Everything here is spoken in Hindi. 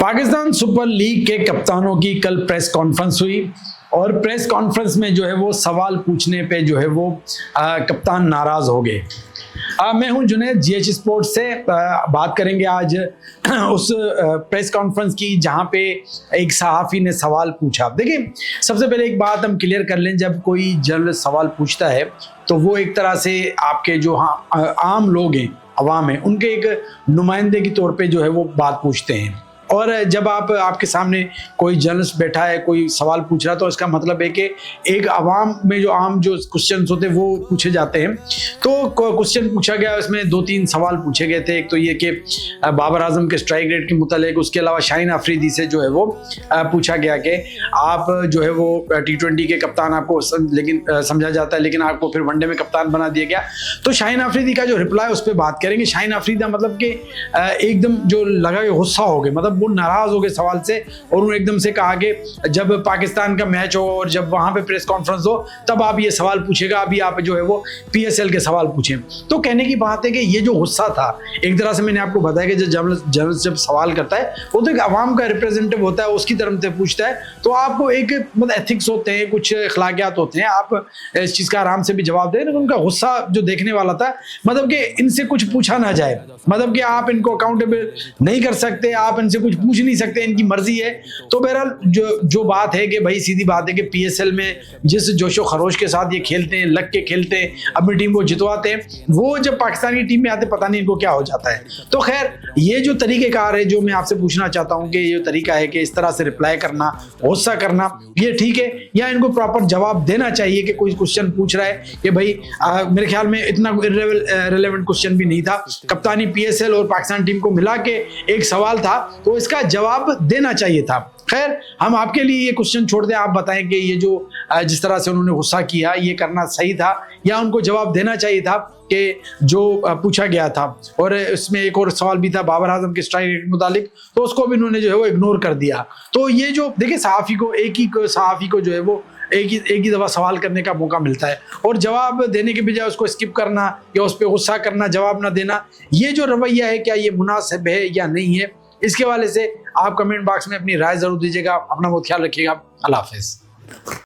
पाकिस्तान सुपर लीग के कप्तानों की कल प्रेस कॉन्फ्रेंस हुई और प्रेस कॉन्फ्रेंस में जो है वो सवाल पूछने पे जो है वो कप्तान नाराज हो गए। मैं हूं जुनैद GH स्पोर्ट्स से। बात करेंगे आज उस प्रेस कॉन्फ्रेंस की जहां पे एक सहाफ़ी ने सवाल पूछा। देखिए, सबसे पहले एक बात हम क्लियर कर लें, जब कोई जर्नलिस्ट सवाल पूछता है तो वो एक तरह से आपके जो आम लोग हैं, अवाम है, उनके एक नुमाइंदे के तौर पे जो है वो बात पूछते हैं। और जब आपके सामने कोई जर्नलिस्ट बैठा है, कोई सवाल पूछ रहा है, तो इसका मतलब है कि एक आवाम में जो आम जो क्वेश्चंस होते हैं वो पूछे जाते हैं। तो क्वेश्चन पूछा गया, उसमें 2-3 सवाल पूछे गए थे। एक तो ये कि बाबर आजम के स्ट्राइक रेट के मुतालिक, उसके अलावा शाहीन अफरीदी से जो है वो पूछा गया कि आप जो है वो T20 के कप्तान आपको लेकिन समझा जाता है, लेकिन आपको फिर वनडे में कप्तान बना दिया गया। तो शाहीन अफरीदी का जो रिप्लाई उस पर बात करेंगे। शाहीन अफरीदी मतलब कि एकदम जो लगा कि गुस्सा हो गए, मतलब वो नाराज हो गए सवाल से, और उन्होंने एकदम से कहा कि जब पाकिस्तान का मैच हो और जब वहां पे प्रेस कॉन्फ्रेंस हो तब आप ये सवाल पूछेगा, अभी आप जो है वो PSL के सवाल पूछें। तो कहने की बात है कि ये जो गुस्सा था, एक तरह से मैंने आपको बताया कि जर्नलिस्ट जब सवाल करता है वो तो एक अवाम का रिप्रेजेंटेटिव होता है, उसकी तरफ से पूछता है, तो आपको एक मतलब एथिक्स होते हैं, कुछ अखलाकियात होते हैं, आप इस चीज़ का आराम से भी जवाब दें। लेकिन उनका गुस्सा जो देखने वाला था, मतलब कि इनसे कुछ पूछा ना जाए, मतलब कि आप इनको अकाउंटेबल नहीं कर सकते, आप इनसे कुछ पूछ नहीं सकते, इनकी मर्जी है। तो बहरहाल जो बात है कि भाई सीधी बात है कि PSL में जिस जोशो खरोश के साथ ये खेलते हैं, लग के खेलते हैं, अपनी टीम को जितवाते हैं, वो जब पाकिस्तान की टीम में आते पता नहीं इनको क्या हो जाता है। तो खैर, ये जो तरीक़ेकार है जो मैं आपसे पूछना चाहता हूँ कि ये तरीका है कि इस तरह से रिप्लाई करना, गुस्सा करना, ये ठीक है या इनको प्रॉपर जवाब देना चाहिए कि कोई क्वेश्चन पूछ रहा है कि भाई मेरे ख्याल में इतना रिलेवेंट क्वेश्चन भी नहीं था, कप्तानी PSL और पाकिस्तान टीम को मिला के एक सवाल था, तो इसका जवाब देना चाहिए था। खैर, हम आपके लिए ये क्वेश्चन छोड़ दें, आप बताएं कि ये जो जिस तरह से उन्होंने गुस्सा किया, ये करना सही था या उनको जवाब देना चाहिए था कि जो पूछा गया था। और इसमें एक और सवाल भी था बाबर आजम के स्ट्राइक रेट के मुतालिक, तो उसको भी उन्होंने जो है वो इग्नोर कर दिया। तो ये जो देखिए, सहाफ़ी को जो है वो एक ही दफ़ा सवाल करने का मौका मिलता है, और जवाब देने के बजाय उसको स्किप करना या उस पर गुस्सा करना, जवाब ना देना, ये जो रवैया है, क्या ये मुनासिब है या नहीं है, इसके हवाले से आप कमेंट बॉक्स में अपनी राय ज़रूर दीजिएगा। अपना बहुत ख्याल रखिएगा। अल्लाह हाफ़िज़।